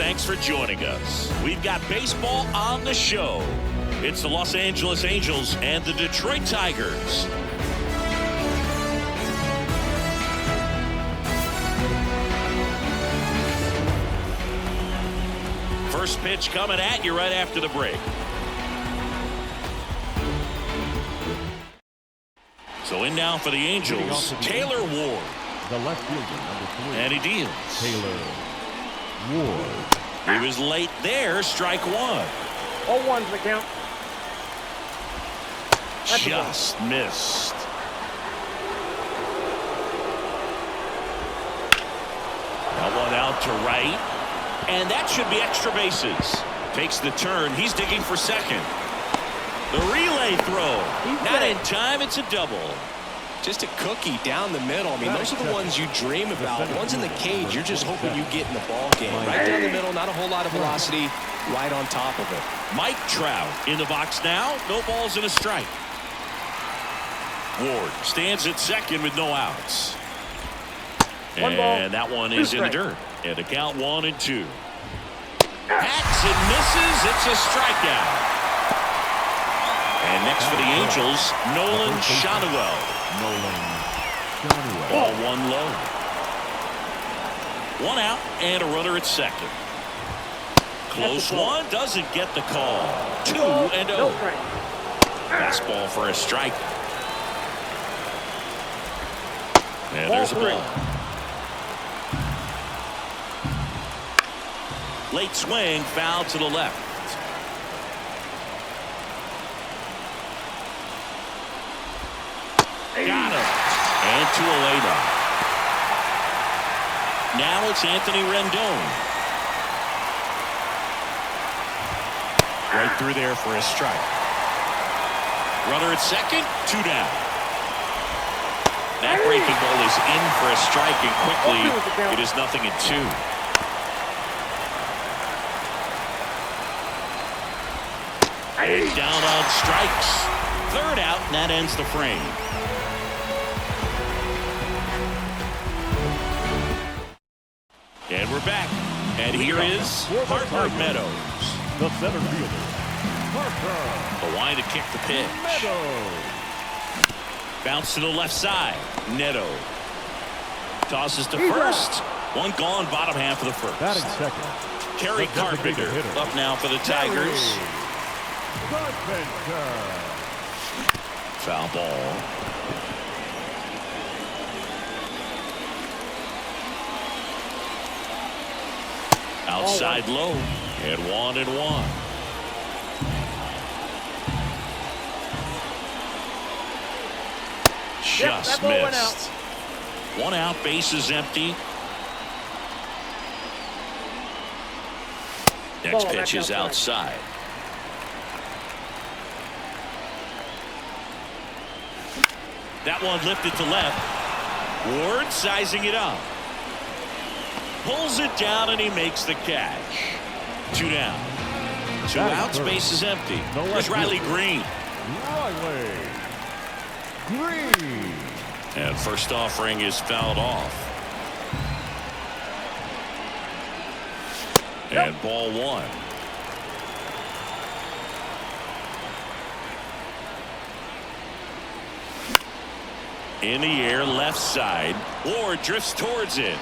thanks for joining us. We've got baseball on the show. It's the Los Angeles Angels and the Detroit Tigers. First pitch coming at you right after the break. So in now for the Angels, Taylor Ward. The left fielder, number 3. And he deals. Taylor Ward. He was late there, strike one. 0-1's the count. Just missed. That one out to right. And that should be extra bases. Takes the turn. He's digging for second. The relay throw. Not in time. It's a double. Just a cookie down the middle. I mean, those are the ones you dream about. Ones in the cage, you're just hoping you get in the ball game. Right down the middle, not a whole lot of velocity, right on top of it. Mike Trout in the box now. No balls and a strike. Ward stands at second with no outs. And that one is in the dirt. And the count 1-2. Hacks and misses. It's a strikeout. And next for the Angels, Nolan Shotwell. Ball one low. One out and a runner at second. Close one, doesn't get the call. 2-0. Fastball for a strike. And there's a ball. Late swing, foul to the left. Got him. And 2 away now. Now it's Anthony Rendon. Right through there for a strike. Runner at second, 2 down. That breaking ball is in for a strike, and quickly it is 0-2. And down on strikes. Third out, and that ends the frame. And we're back. And here is Harper Meadows. The center fielder, Harper. The line to kick the pitch. Meadows. Bounce to the left side. Neto tosses to first. One gone, bottom half of the first. Batting second. Kerry Carpenter up now for the Tigers. Carpenter. Foul ball. Outside low. And 1-1. Just missed. One out, base is empty. Next pitch is outside. That one lifted to left. Ward sizing it up. Pulls it down and he makes the catch. 2 down. 2 outs, base is empty. There's Riley Green. Riley Green. And first offering is fouled off. And ball 1. In the air, left side. Ward drifts towards it.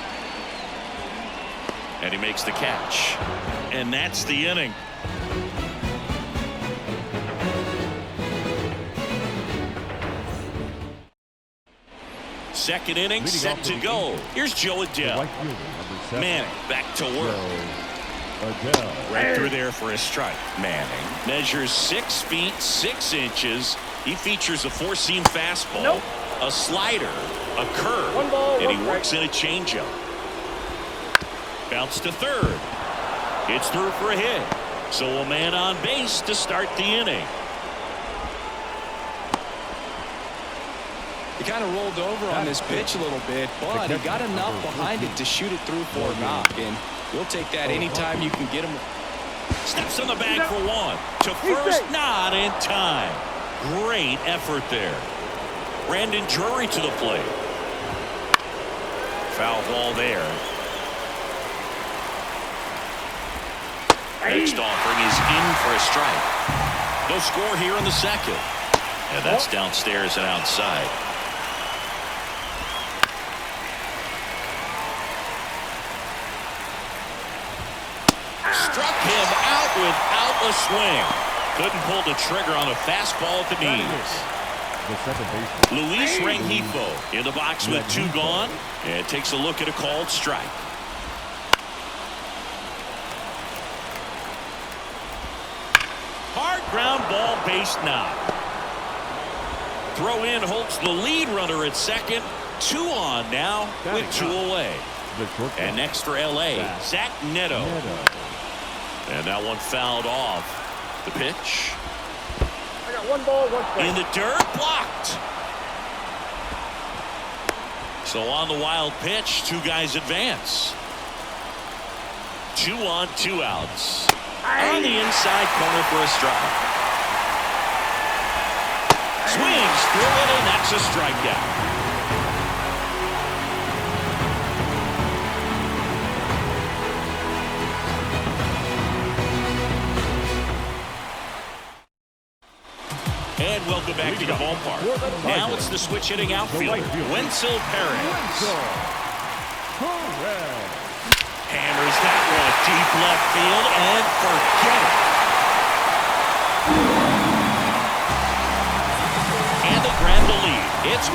And he makes the catch. And that's the inning. Second inning set to go. Here's Joe Adele. Manning back to work. Right through there for a strike. Manning measures 6 feet 6 inches. He features a 4-seam fastball, a slider, a curve, and he works in a changeup. Bounce to third. It's through for a hit. So a man on base to start the inning. He kind of rolled over on this pitch a little bit, but he got enough behind it to shoot it through for a knock, and we'll take that anytime you can get him. Steps on the bag for one. To first, not in time. Great effort there. Brandon Drury to the plate. Foul ball there. Next offering is in for a strike. No score here in the second. And that's downstairs and outside. Struck him out without a swing. Couldn't pull the trigger on a fastball at the knees. Luis Rengifo in the box with 2 gone. And takes a look at a called strike. Hard ground ball, base knock. Throw in holds the lead runner at second. 2 on now with 2 away. And next for LA, Zach Neto. And that one fouled off. The pitch. I got 1 ball, 1 strike. In the dirt, blocked. So on the wild pitch, 2 guys advance. 2 on, 2 outs. On the inside corner for a strike. Swings through it, and that's a strikeout. And welcome back to the ballpark. Now it's the switch hitting outfielder, Wenzel Perez. Hammers that one deep left field and forget it. And the grand lead. It's 1-0.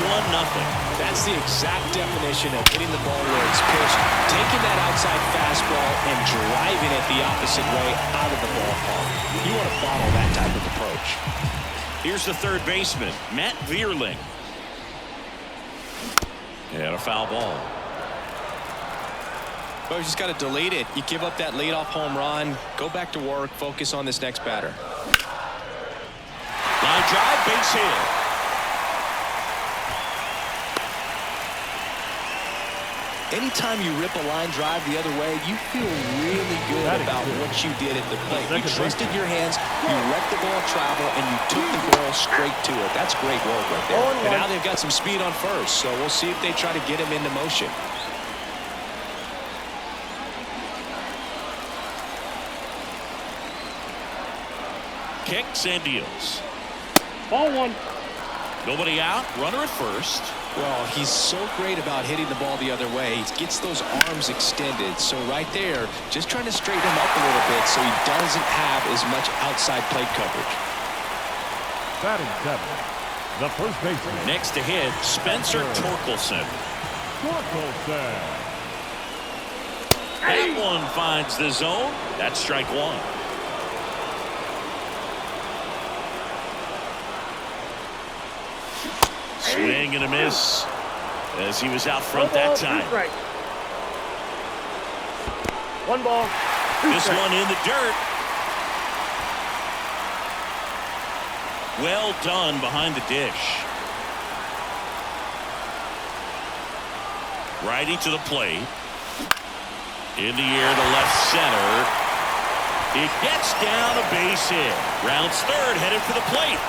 That's the exact definition of hitting the ball where it's pitched, taking that outside fastball and driving it the opposite way out of the ballpark. You want to follow that type of approach. Here's the third baseman, Matt Vierling. And a foul ball. Well, you just got to delete it. You give up that leadoff home run, go back to work, focus on this next batter. Line drive, base hit. Anytime you rip a line drive the other way, you feel really good about what you did at the plate. You trusted your hands, you let the ball travel, and you took the ball straight to it. That's great work right there. And now they've got some speed on first, so we'll see if they try to get him into motion. Kicks and deals. Ball 1. Nobody out, runner at first. Well, he's so great about hitting the ball the other way. He gets those arms extended. So right there, just trying to straighten him up a little bit so he doesn't have as much outside plate coverage. Batting 7, the first baseman. Next to hit, Spencer Torkelson. That one finds the zone. That's strike 1. Swing and a miss as he was out front that time. 1 ball. This one in the dirt. Well done behind the dish. Righty to the plate. In the air to left center. It gets down a base hit. Rounds third, headed for the plate.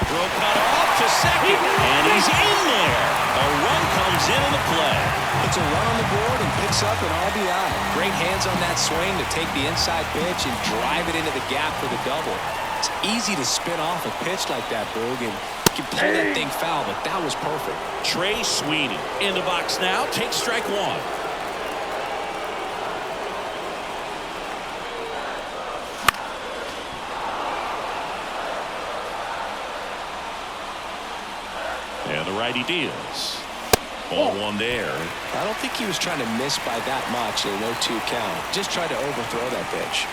Throw cut off to second, and he's in there. A run comes in the play. Puts a run on the board and picks up an RBI. Great hands on that swing to take the inside pitch and drive it into the gap for the double. It's easy to spin off a pitch like that, Boog, and you can pull that thing foul, but that was perfect. Trey Sweeney in the box now. Takes strike 1. And the righty deals. Ball 1 there. I don't think he was trying to miss by that much in a 0-2 count. Just tried to overthrow that pitch.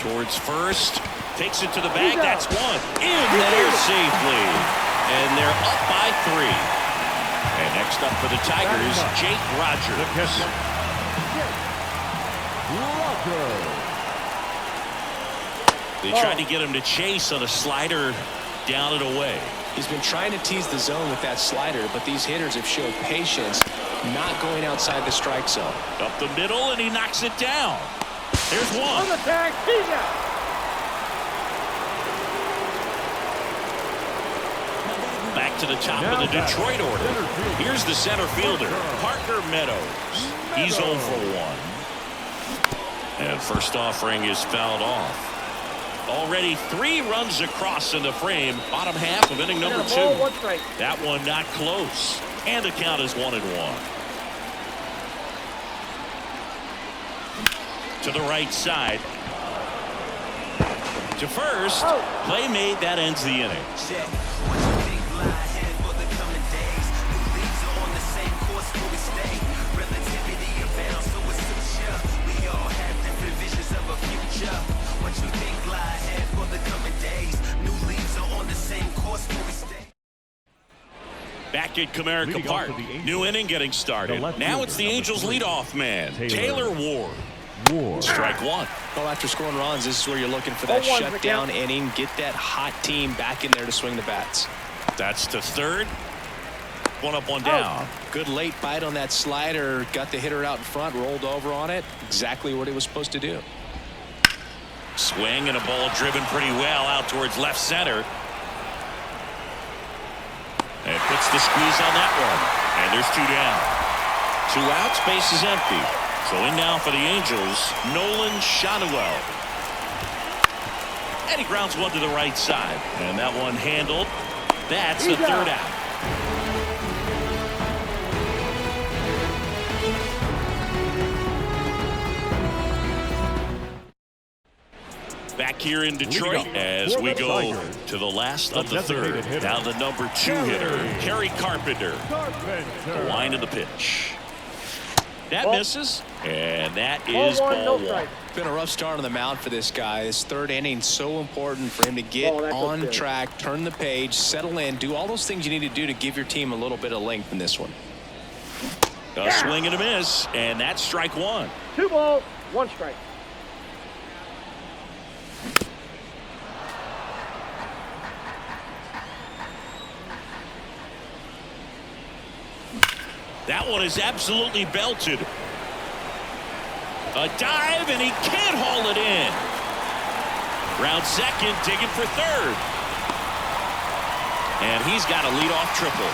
Towards first. Takes it to the bag. That's 1. In there safely. And they're up by 3. And next up for the Tigers, Jake Rogers. They tried to get him to chase on a slider down and away. He's been trying to tease the zone with that slider, but these hitters have showed patience, not going outside the strike zone. Up the middle, and he knocks it down. Here's 1. On the tag, he's out. Back to the top of the Detroit order. Here's the center fielder, Parker Meadows. He's 0 for 1. And first offering is fouled off. Already 3 runs across in the frame. Bottom half of inning number 2. Ball, 1 strike. That one not close. And the count is 1-1. To the right side. To first. Play made. That ends the inning. Back at Comerica Park. New inning getting started. Now it's the Angels leadoff man, Taylor Ward. Strike 1. Well, after scoring runs, this is where you're looking for that shutdown inning. Get that hot team back in there to swing the bats. That's to third. 1 up, 1 down. Good late bite on that slider. Got the hitter out in front, rolled over on it. Exactly what he was supposed to do. Swing and a ball driven pretty well out towards left center. And puts the squeeze on that one. And there's 2 down. 2 outs, base is empty. So in now for the Angels, Nolan Shotwell. And he grounds one to the right side. And that one handled. That's the 3rd out. Back here in Detroit as we go to the last of the 3rd. Now the number 2 hitter, Kerry Carpenter. The line of the pitch. That misses, and that is ball 1. Been a rough start on the mound for this guy. This 3rd inning so important for him to get on track, turn the page, settle in, do all those things you need to do to give your team a little bit of length in this one. A swing and a miss, and that's strike 1. 2 balls, 1 strike. That one is absolutely belted. A dive, and he can't haul it in. Round second, digging for 3rd. And he's got a leadoff triple.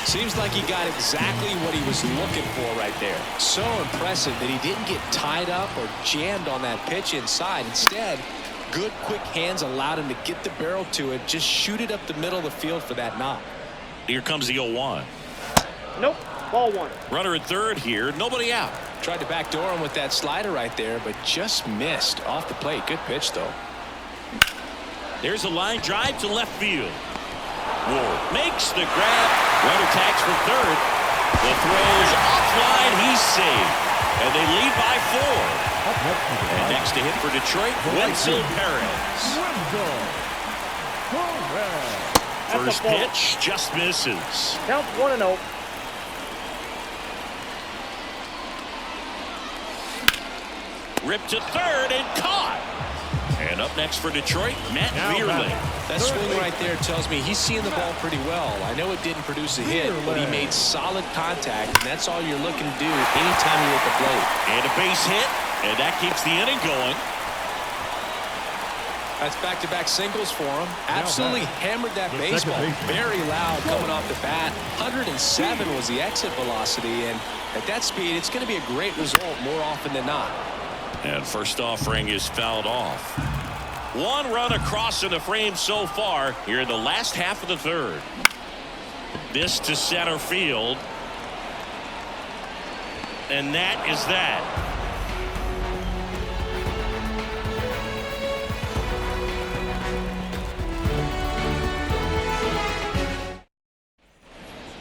Seems like he got exactly what he was looking for right there. So impressive that he didn't get tied up or jammed on that pitch inside. Instead, good quick hands allowed him to get the barrel to it, just shoot it up the middle of the field for that knock. Here comes the 0-1. Nope. Ball 1. Runner at third here. Nobody out. Tried to backdoor him with that slider right there, but just missed off the plate. Good pitch, though. There's a line drive to left field. Ward makes the grab. Runner tags for third. The throw's offline. He's safe. And they lead by 4. And next to hit for Detroit, Wenzel Perez. First pitch just misses. Counts 1-0. Ripped to third and caught. And up next for Detroit, Matt Vierling. That swing right there tells me he's seeing the ball pretty well. I know it didn't produce a hit, but he made solid contact, and that's all you're looking to do anytime you're at the plate. And a base hit, and that keeps the inning going. That's back-to-back singles for him. Absolutely hammered that baseball. Very loud coming off the bat. 107 was the exit velocity, and at that speed, it's going to be a great result more often than not. And first offering is fouled off. 1 run across in the frame so far here in the last half of the 3rd. This to center field. And that is that.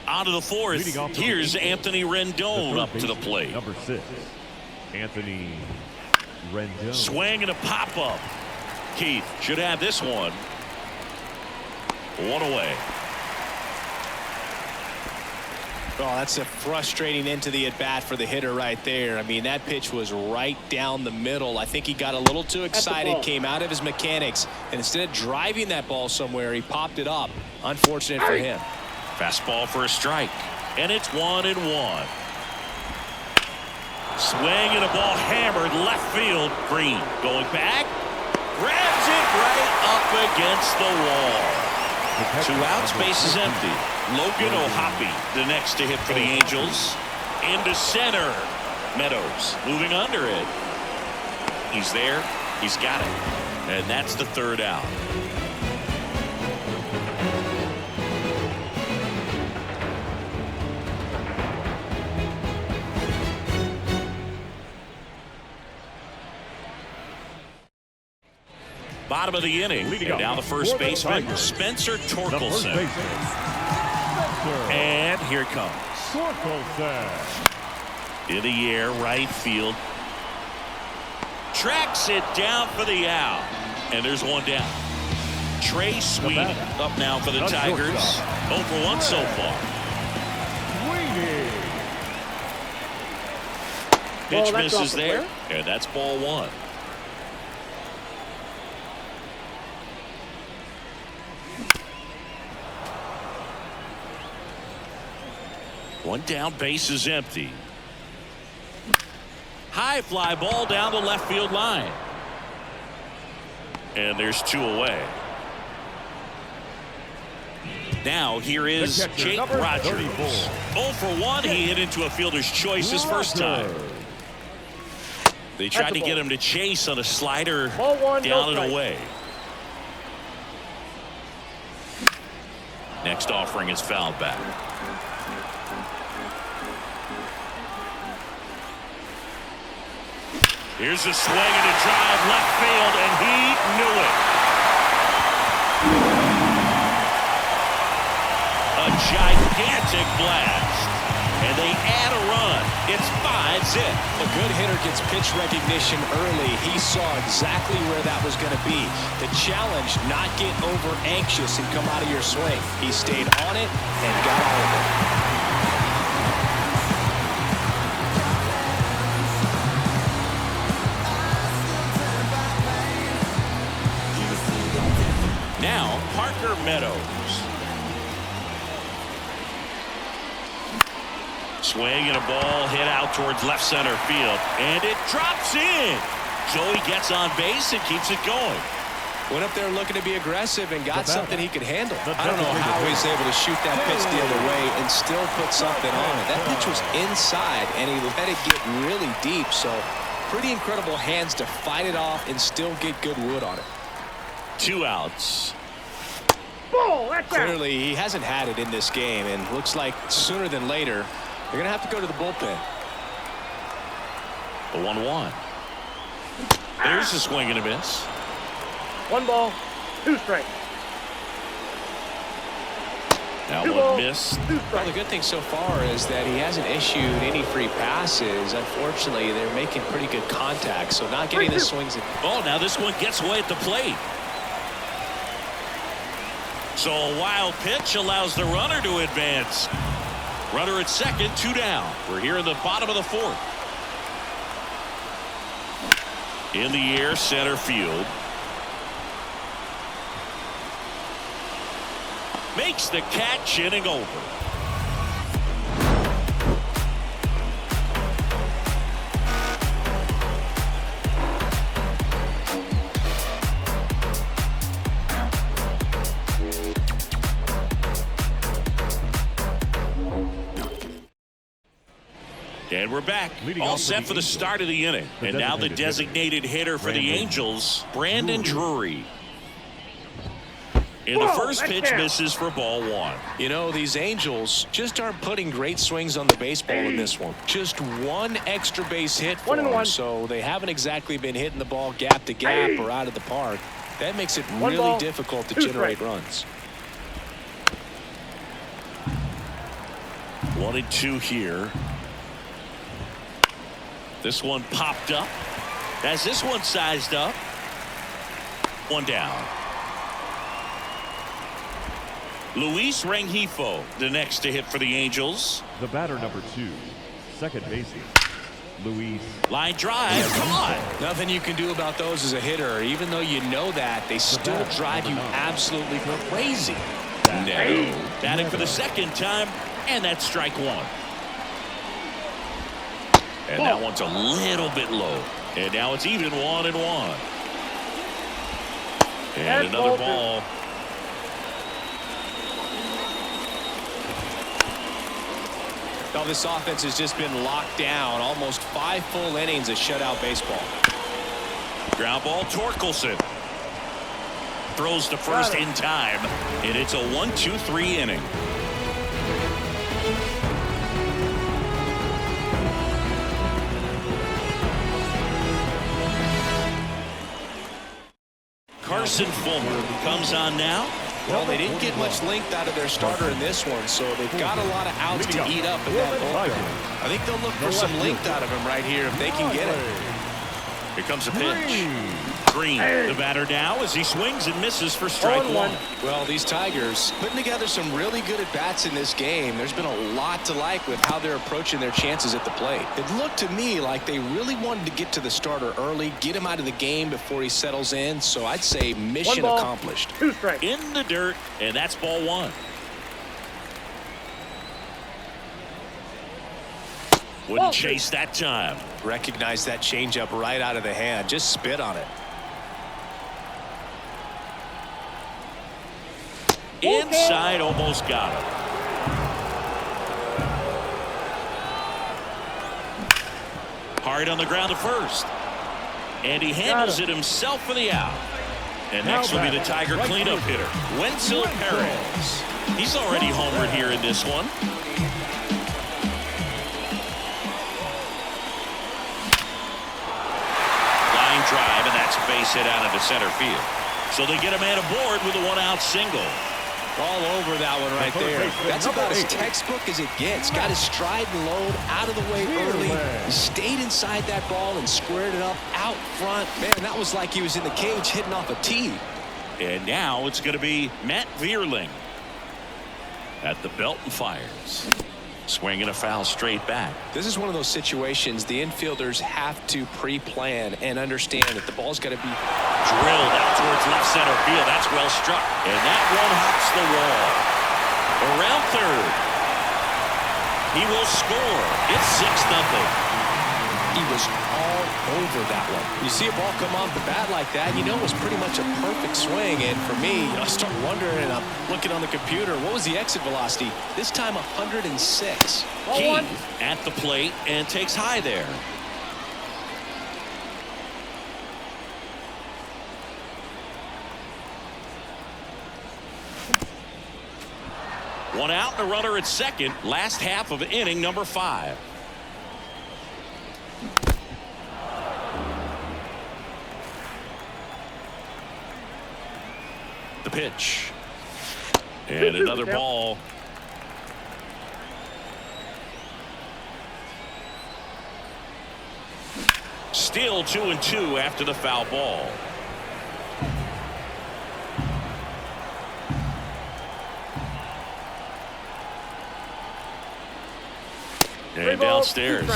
On to the 4th. Here's Anthony Rendon up to the plate. Number 6, Anthony Rendon. Swing and a pop-up. Keith should have this one. 1 away. Oh, that's a frustrating end to the at-bat for the hitter right there. I mean, that pitch was right down the middle. I think he got a little too excited, came out of his mechanics, and instead of driving that ball somewhere, he popped it up. Unfortunate for him. Fastball for a strike. And it's 1-1. Swing and a ball hammered left field. Green going back. Grabs it right up against the wall. 2 outs, base is empty. Logan O'Hoppe, the next to hit for the Angels. Into center. Meadows moving under it. He's there. He's got it. And that's the third out. Bottom of the inning. And now the first baseman, Spencer Torkelson. And here it comes. In the air, right field. Tracks it down for the out. And there's one down. Trey Sweeney up now for the Tigers. 0 for 1 so far. Pitch misses there. And that's ball 1. One down, base is empty. High fly ball down the left field line. And there's 2 away. Now here is Jake Rogers. 0 for 1. He hit into a fielder's choice his first time. They tried to get him to chase on a slider down and away. Next offering is fouled back. Here's a swing and a drive left field, and he knew it. A gigantic blast, and they add a run. It's 5-zip. A good hitter gets pitch recognition early. He saw exactly where that was going to be. The challenge, not get over anxious and come out of your swing. He stayed on it and got all of it. Now, Parker Meadows. Swing and a ball hit out towards left center field. And it drops in. Joey gets on base and keeps it going. Went up there looking to be aggressive and got something he could handle. I don't know how he's able to shoot that pitch the other way and still put something on it. That pitch was inside, and he let it get really deep. So, pretty incredible hands to fight it off and still get good wood on it. 2 outs. Clearly, he hasn't had it in this game, and looks like sooner than later, they're going to have to go to the bullpen. The 1-1. There's a swing and a miss. 1 ball, 2 strikes. Now 1 miss. Well, the good thing so far is that he hasn't issued any free passes. Unfortunately, they're making pretty good contact, so not getting the swings. Oh, now this one gets away at the plate. So a wild pitch allows the runner to advance. Runner at second, 2 down. We're here in the bottom of the 4th. In the air, center field. Makes the catch, inning over. And we're back. All set for the start of the inning. And now the designated hitter for the Angels, Brandon Drury. And the first pitch misses for ball 1. You know, these Angels just aren't putting great swings on the baseball in this one. Just 1 extra base hit for them, so they haven't exactly been hitting the ball gap to gap or out of the park. That makes it really difficult to generate runs. 1-2 here. This one popped up. As this one sized up. 1 down. Luis Rengifo, the next to hit for the Angels. The batter, number 2, second baseman, Luis. Line drive, come on. Nothing you can do about those as a hitter. Even though you know that, they still drive you absolutely crazy. No. Batting for the second time, and that's strike 1. And that one's a little bit low. And now it's even 1-1. And another ball. Oh, this offense has just been locked down. Almost 5 full innings of shutout baseball. Ground ball, Torkelson. Throws to first in time, and it's a 1-2-3 inning. Carson Fulmer comes on now. Well, they didn't get much length out of their starter in this one, so they've got a lot of outs to eat up in that bullpen. I think they'll look for some length out of him right here if they can get it. Here comes a pitch. Green, the batter now as he swings and misses for strike one. Well, these Tigers putting together some really good at-bats in this game. There's been a lot to like with how they're approaching their chances at the plate. It looked to me like they really wanted to get to the starter early, get him out of the game before he settles in. So I'd say mission accomplished. 2 strikes. In the dirt, and that's ball 1. Wouldn't chase that time. Recognize that changeup right out of the hand. Just spit on it. Inside, almost got him. Hard on the ground to first. And he handles it himself for the out. And next will be the Tiger cleanup hitter, Wenzel Perez. He's already homered here in this one. Line drive, and that's a base hit out into center field. So they get a man aboard with a 1-out single. All over that one right there. That's about as textbook as it gets. Got his stride and load out of the way early. He stayed inside that ball and squared it up out front. Man, that was like he was in the cage hitting off a tee. And now it's going to be Matt Vierling at the belt and fires. Swinging a foul straight back. This is one of those situations the infielders have to pre-plan and understand that the ball's got to be drilled out towards left center field. That's well struck. And that one hops the wall. Around third. He will score. It's 6-0. He was all over that one. You see a ball come off the bat like that, you know it was pretty much a perfect swing. And for me, I start wondering, and I'm looking on the computer, what was the exit velocity? This time 106. Key at the plate and takes high there. One out and a runner at second. Last half of inning number 5. The pitch. And another ball. Still 2-2 after the foul ball. And downstairs.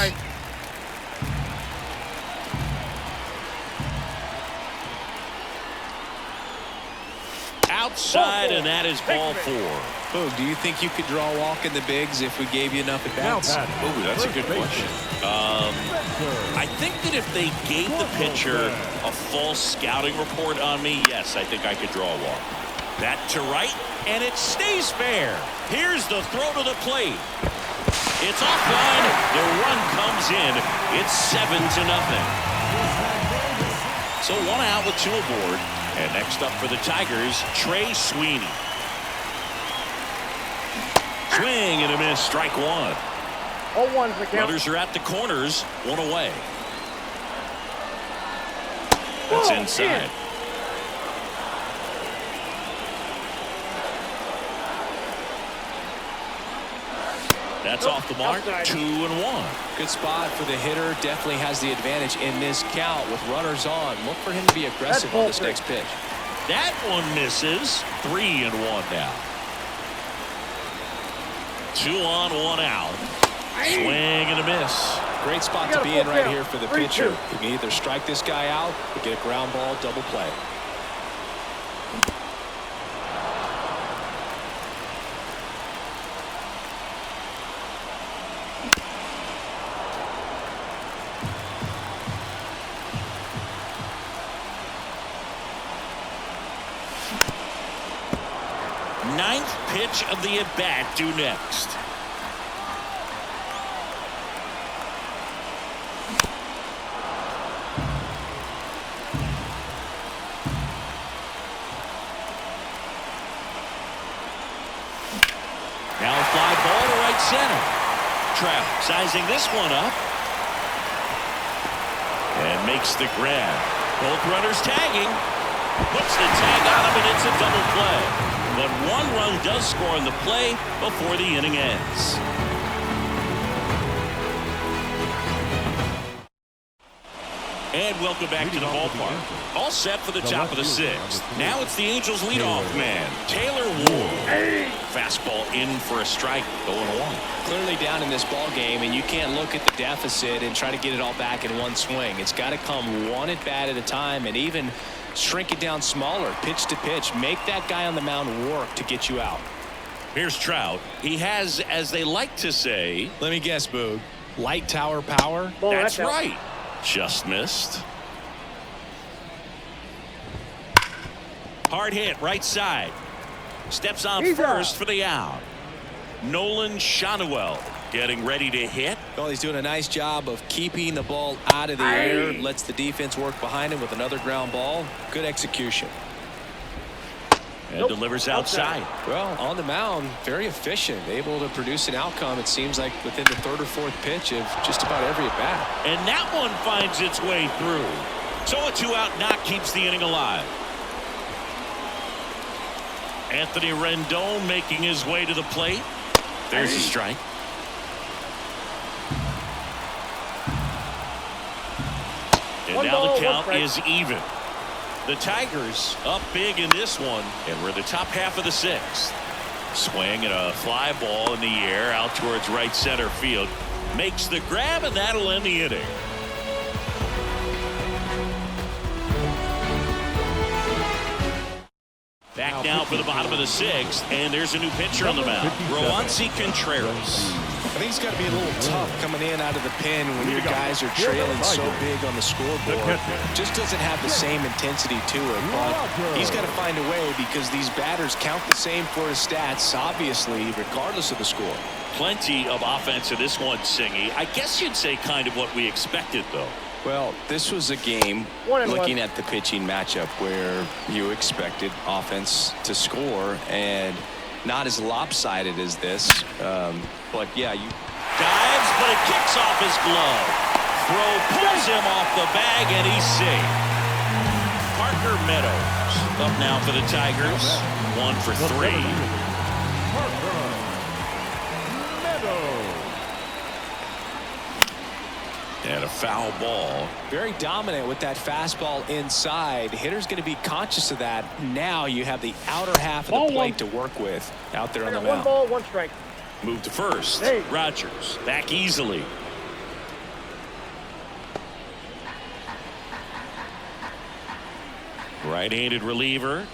Outside, and that is ball 4. Oh, do you think you could draw a walk in the bigs if we gave you enough at-bats? Oh, that's a good question. I think that if they gave the pitcher a false scouting report on me, yes, I think I could draw a walk. That to right, and it stays fair. Here's the throw to the plate. It's offline. The run comes in. It's 7-0. So 1 out with 2 aboard. And next up for the Tigers, Trey Sweeney. Swing and a miss, strike 1. 0-1's the count. Runners are at the corners, 1 away. That's inside. That's off the mark. 2-1. Good spot for the hitter. Definitely has the advantage in this count with runners on. Look for him to be aggressive on this next pitch. That one misses. 3-1 now. 2 on, 1 out. Swing and a miss. Great spot to be in right here for the pitcher. You can either strike this guy out or get a ground ball double play. Ninth pitch of the at-bat due next. center. Trout sizing this one up. And makes the grab. Both runners tagging. Puts the tag on him, and it's a double play. But one run does score on the play before the inning ends. And welcome back to the ballpark. All set for the top of the sixth. Now it's the Angels leadoff man, Taylor Ward. Fastball in for a strike, 0-1. Clearly down in this ball game, and you can't look at the deficit and try to get it all back in one swing. It's got to come one at bat at a time, and even shrink it down smaller, pitch to pitch. Make that guy on the mound work to get you out. Here's Trout. He has, as they like to say, let me guess, Boog, light tower power. That's right. Just missed. Hard hit right side. Steps on first for the out. Nolan Shonewell getting ready to hit. Well, he's doing a nice job of keeping the ball out of the air. Lets the defense work behind him with another ground ball. Good execution. And delivers outside. Well, on the mound, very efficient, able to produce an outcome, it seems like, within the third or fourth pitch of just about every at-bat. And that one finds its way through. So a two-out knock keeps the inning alive. Anthony Rendon making his way to the plate. There's a strike. And now the count is even. The Tigers up big in this one, and we're the top half of the sixth. Swing and a fly ball in the air out towards right center field. Makes the grab, and that'll end the inning. Back now for the bottom of the sixth, and there's a new pitcher on the mound, Roansy Contreras. I think it's got to be a little tough coming in out of the pen when your guys are trailing so big on the scoreboard. Just doesn't have the same intensity to it, but he's got to find a way because these batters count the same for his stats, obviously, regardless of the score. Plenty of offense in this one, Singy. I guess you'd say kind of what we expected, though. Well, this was a game, looking at the pitching matchup, where you expected offense to score, and not as lopsided as this. But, yeah, you dives, but it kicks off his glove. Throw pulls him off the bag, and he's safe. Parker Meadows up now for the Tigers. 1 for 3. And a foul ball. Very dominant with that fastball inside. The hitter's going to be conscious of that. Now you have the outer half of the plate to work with out there on the mound. 1 ball, 1 strike. Move to first. Rogers back easily. Right-handed reliever.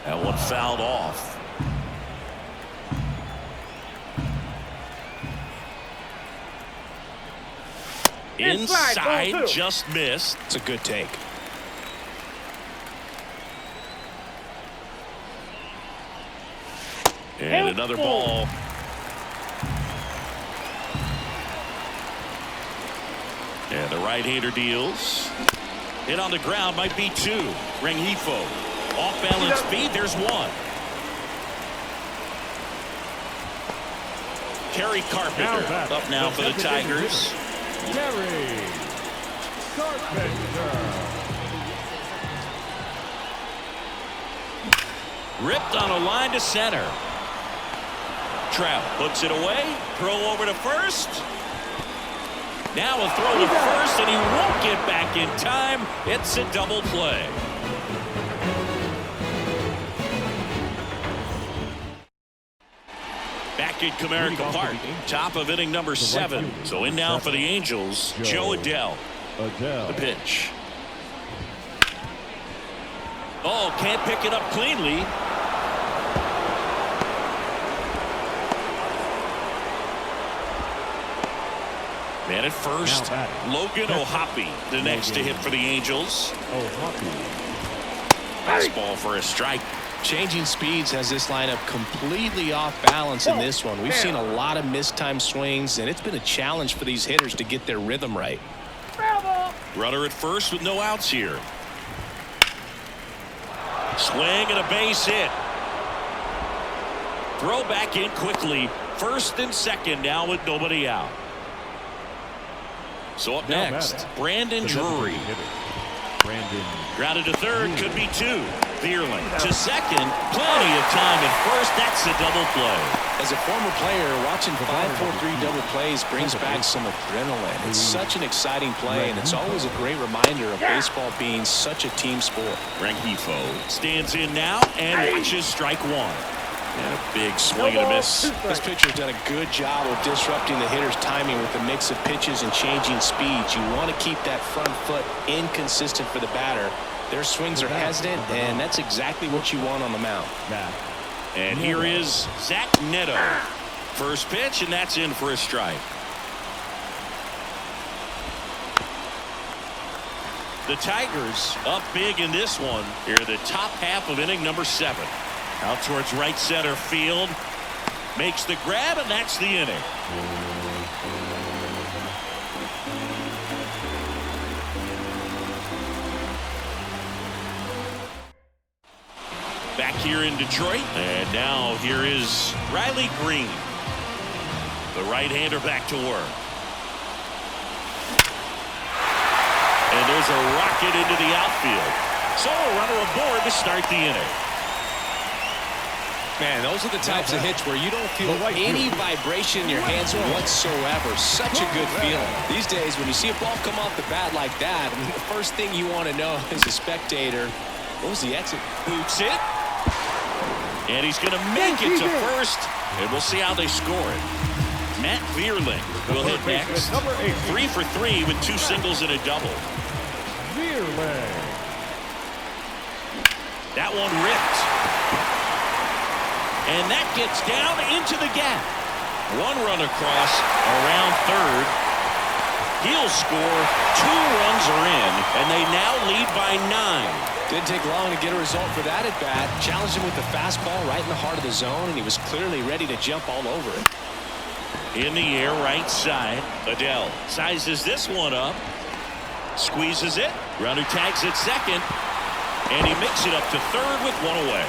That one fouled off. Inside, just missed. It's a good take. And another ball. And the right-hander deals. Hit on the ground, might be 2. Rengifo. Off-balance feed, there's 1. Kerry Carpenter up now for the Tigers. Kerry Carpenter. Ripped on a line to center. Trout puts it away. Throw over to first. Now a throw to first, and he won't get back in time. It's a double play. Back at Comerica Park, top of inning number 7. So in now for the Angels, Joe Adell. The pitch. Oh, can't pick it up cleanly. Man at first, Logan O'Hoppe, the next to hit for the Angels. Fastball for a strike. Changing speeds has this lineup completely off balance in this one. We've seen a lot of mistimed swings, and it's been a challenge for these hitters to get their rhythm right. Runner at first with no outs here. Swing and a base hit. Throw back in quickly. First and second now with nobody out. So up next, Brandon Drury. Grounded to third, could be two. Vierling to second, plenty of time at first. That's a double play. As a former player, watching 5-4-3 double plays brings back some adrenaline. It's such an exciting play, and it's always a great reminder of baseball being such a team sport. Rengifo stands in now and watches strike one. And a big swing and a miss. This pitcher's done a good job of disrupting the hitter's timing with the mix of pitches and changing speeds. You want to keep that front foot inconsistent for the batter. Their swings are hesitant, and that's exactly what you want on the mound. And here is Zach Neto. First pitch, and that's in for a strike. The Tigers up big in this one. Here the top half of inning number 7. Out towards right center field. Makes the grab, and that's the inning. Back here in Detroit. And now here is Riley Green. The right-hander back to work. And there's a rocket into the outfield. So a runner aboard to start the inning. Man, those are the types of hits where you don't feel any vibration in your hands whatsoever. Such a good feeling. These days, when you see a ball come off the bat like that, I mean, the first thing you want to know as a spectator, what was the exit? Boots it. And he's going to make it to first. And we'll see how they score it. Matt Vierling will hit next. 3 for 3 with 2 singles and a double. Vierling. That one ripped. And that gets down into the gap. One run across around third. He'll score. 2 runs are in, and they now lead by 9. Didn't take long to get a result for that at bat. Challenged him with the fastball right in the heart of the zone, and he was clearly ready to jump all over it. In the air, right side. Adele sizes this one up. Squeezes it. Runner tags at second. And he makes it up to third with 1 away.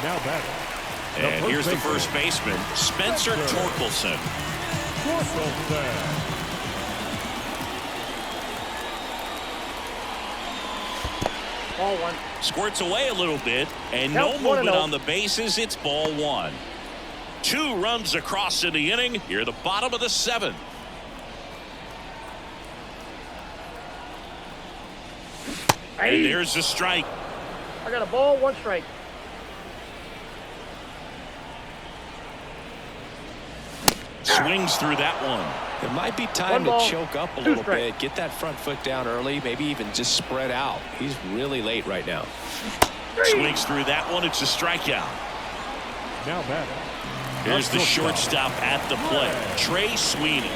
Now batting. And here's the first baseman, Spencer Torkelson. Ball 1. Squirts away a little bit, and no movement on the bases. It's ball 1. 2 runs across in the inning. Here at the bottom of the 7th. And there's the strike. I got a ball, 1 strike. Swings through that one. It might be time to choke up a little bit, get that front foot down early, maybe even just spread out. He's really late right now. Swings through that one. It's a strikeout. Now batting. Here's the shortstop at the plate, Trey Sweeney.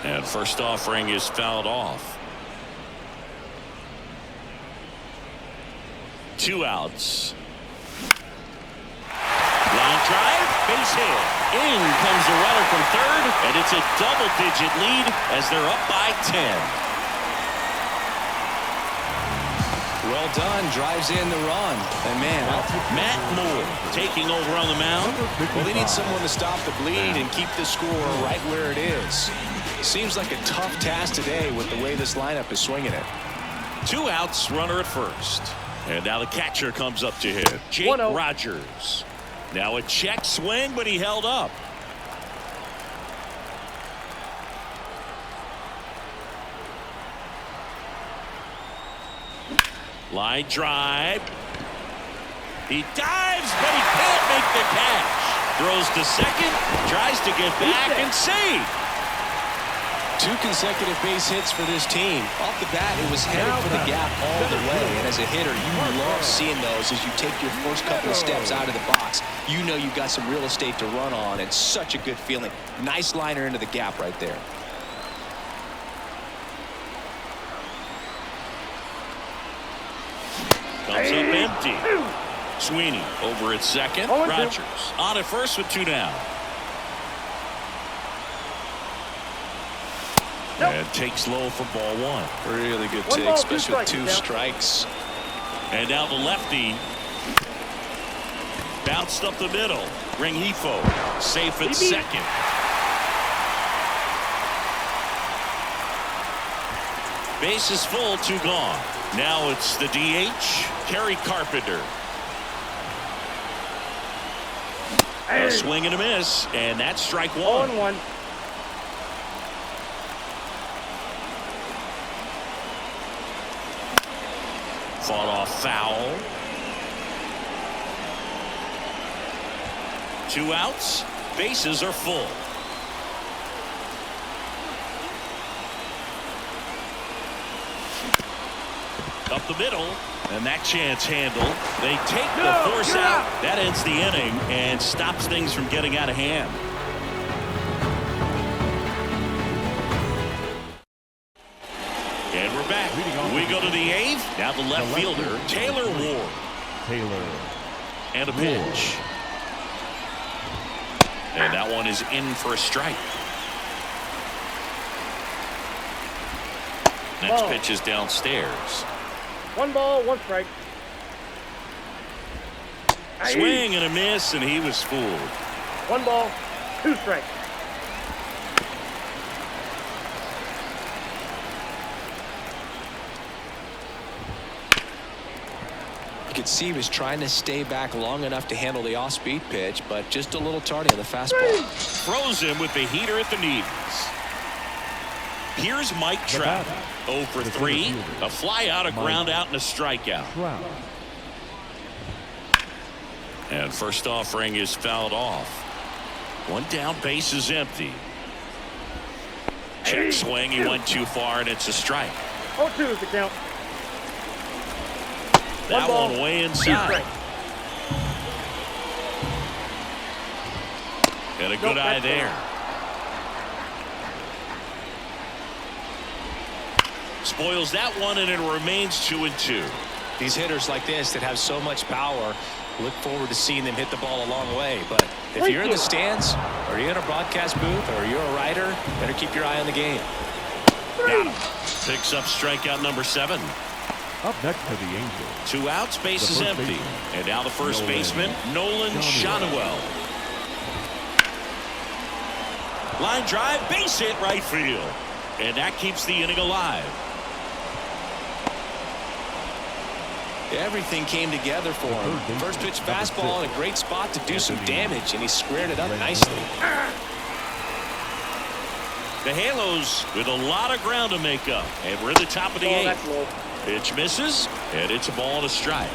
And first offering is fouled off. 2 outs. Line drive, base hit. In comes the runner from third, and it's a double-digit lead as they're up by 10. Well done, drives in the run. And man, Matt Moore taking over on the mound. Well, they need someone to stop the bleed and keep the score right where it is. Seems like a tough task today with the way this lineup is swinging it. 2 outs, runner at first. And now the catcher comes up to hit. Jake Rogers. Now a check swing, but he held up. Line drive. He dives, but he can't make the catch. Throws to second, tries to get back and save. 2 consecutive base hits for this team. Off the bat, it was headed for the gap all the way. And as a hitter, you love seeing those as you take your first couple of steps out of the box. You know you've got some real estate to run on, and such a good feeling. Nice liner into the gap right there. Comes up empty. Sweeney over at second. Rogers on at first with 2 down. And takes low for ball one. Really good One take, ball, especially with 2 2 strikes. And now the lefty. Bounced up the middle. Rengifo safe at second. Base is full, 2 gone. Now it's the DH, Kerry Carpenter. A swing and a miss, and that's strike 1. 0-1. Fought off foul. 2 outs. Bases are full. Up the middle, and that chance handled. They take the force out. That ends the inning and stops things from getting out of hand. And we're back. We go to the 8th. Now the left fielder, Taylor Ward. And a pitch. And that one is in for a strike. Next pitch is downstairs. 1 ball, 1 strike. Swing and a miss, and he was fooled. 1 ball, 2 strikes. You could see he was trying to stay back long enough to handle the off-speed pitch, but just a little tardy on the fastball. Throws him with the heater at the knees. Here's Mike Trout. 0 for 3. A fly out, a ground out, and a strikeout. And first offering is fouled off. 1 down, base is empty. Check swing, he went too far, and it's a strike. 0-2 is the count. That one way inside. And a good eye there. Spoils that one, and it remains 2-2. These hitters like this that have so much power, look forward to seeing them hit the ball a long way. But if you're in the stands, or you're in a broadcast booth, or you're a writer, better keep your eye on the game. Got him. Picks up strikeout number 7. Up next to the Angels. 2 outs, base is empty. And now the first baseman, Nolan Schanuel. Line drive, base hit right field. And that keeps the inning alive. Everything came together for him. First pitch fastball in a great spot to do some damage, and he squared it up nicely. The Halos with a lot of ground to make up. And we're at the top of the 8th. Pitch misses, and it's a ball and a strike.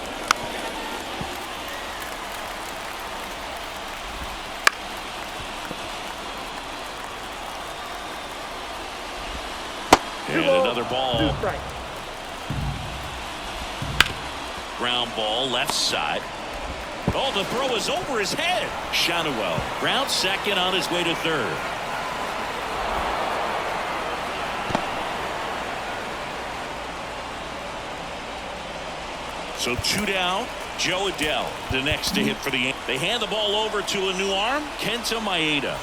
And another ball. Ground ball, left side. Oh, the throw is over his head. Schanuel, ground second on his way to third. So 2 down. Joe Adell, the next to hit for the Yankees. They hand the ball over to a new arm, Kenta Maeda.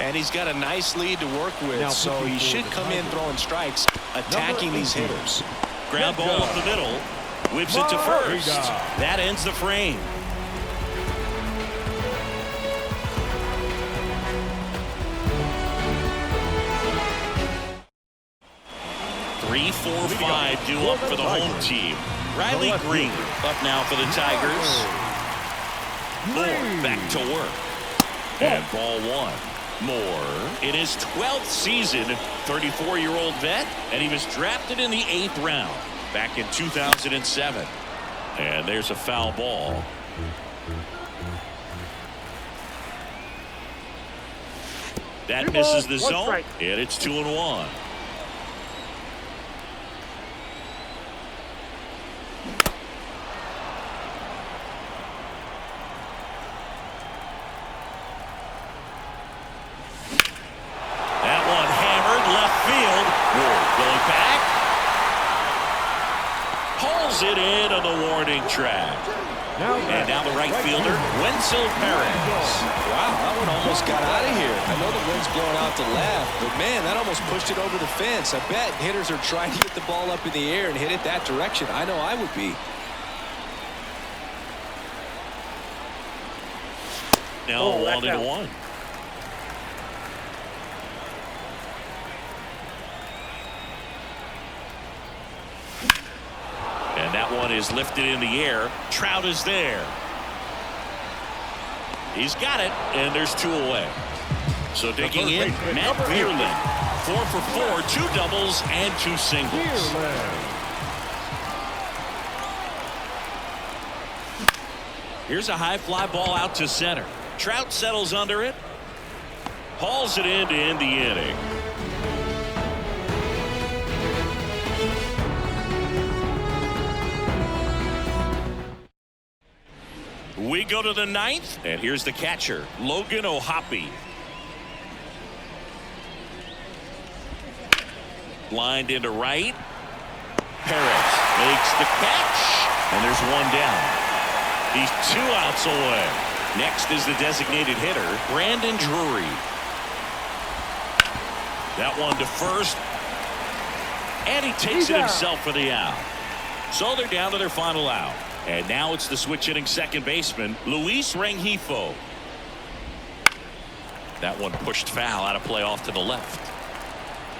And he's got a nice lead to work with, so he should come in throwing strikes, attacking these hitters. Ground ball up the middle. Whips it to first. That ends the frame. Three, 4, 5 due up for the home team. Riley Green up now for the Tigers. Moore back to work. And ball 1. Moore in his 12th season, 34-year-old vet, and he was drafted in the 8th round back in 2007. And there's a foul ball. That misses the zone, and it's 2-1. It in on the warning track. And now the right fielder, Wenzel Perez. Wow, that one almost got out of here. I know the wind's blowing out to left, but man, that almost pushed it over the fence. I bet hitters are trying to get the ball up in the air and hit it that direction. I know I would be. Now 1-1. And that one is lifted in the air. Trout is there. He's got it, and there's 2 away. So digging in, Matt Vierling. 4 for 4, 2 doubles and 2 singles. Here's a high fly ball out to center. Trout settles under it. Hauls it in to end the inning. We go to the 9th, and here's the catcher, Logan O'Hoppe. Lined into right. Perez makes the catch, and there's 1 down. He's 2 outs away. Next is the designated hitter, Brandon Drury. That one to first, and he takes it himself for the out. So they're down to their final out. And now it's the switch-hitting second baseman, Luis Rengifo. That one pushed foul, out of play off to the left.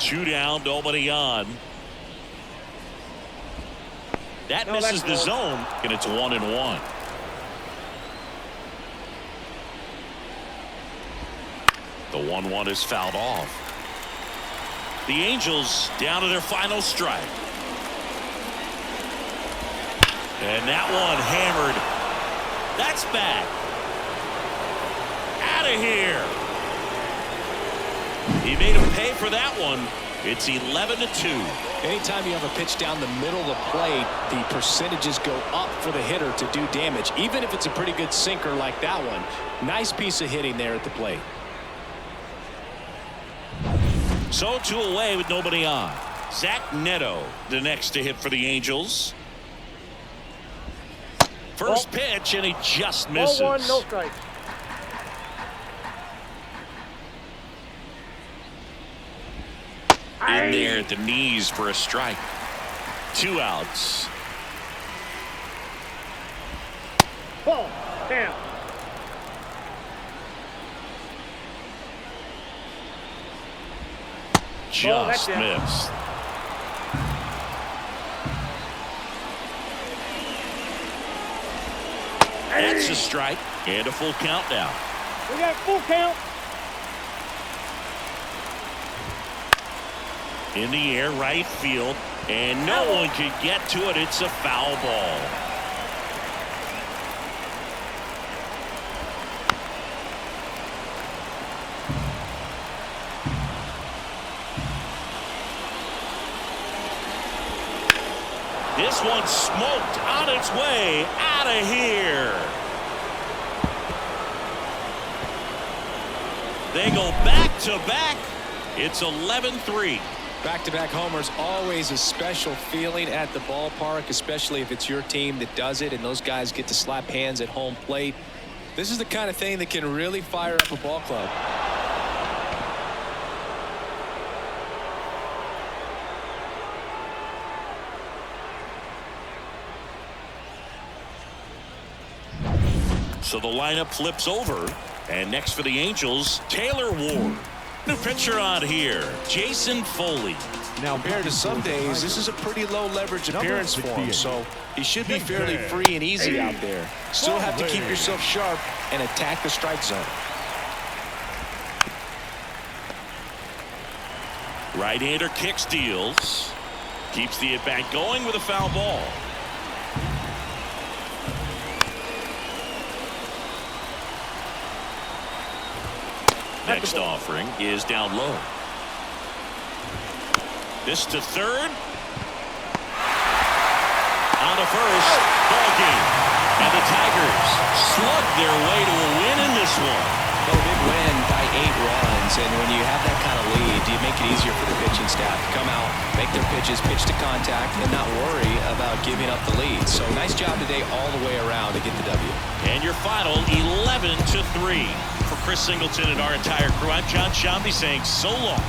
2 down, nobody on. That misses the zone, and it's 1-1. The 1-1 is fouled off. The Angels down to their final strike. And that one hammered. That's back. Out of here. He made him pay for that one. It's 11-2. Anytime you have a pitch down the middle of the plate, the percentages go up for the hitter to do damage, even if it's a pretty good sinker like that one. Nice piece of hitting there at the plate. So 2 away with nobody on. Zach Neto, the next to hit for the Angels. First pitch, and he just misses. 1, no strike. In there at the knees for a strike. 2 outs. Ball, down. Just missed. That's a strike and a full count now. We got full count. In the air, right field, and no one can get to it. It's a foul ball. This one smoked on its way out of here. They go back to back. It's 11-3. Back-to-back homers, always a special feeling at the ballpark, especially if it's your team that does it and those guys get to slap hands at home plate. This is the kind of thing that can really fire up a ball club. So the lineup flips over, and next for the Angels, Taylor Ward. New pitcher on here, Jason Foley. Now, compared to some days, this is a pretty low leverage appearance for him, so he should be fairly free and easy out there. Still have to keep yourself sharp and attack the strike zone. Right-hander kick steals. Keeps the at-bat going with a foul ball. Next offering is down low. This to third. On to first. Ball game. And the Tigers slug their way to a win in this one. Well, a big win by 8 runs, and when you have that kind of lead, you make it easier for the pitching pitching staff to come out, make their pitches, pitch to contact, and not worry about giving up the lead. So nice job today all the way around to get the W. And your final 11-3. For Chris Singleton and our entire crew, I'm John Shambi saying so long.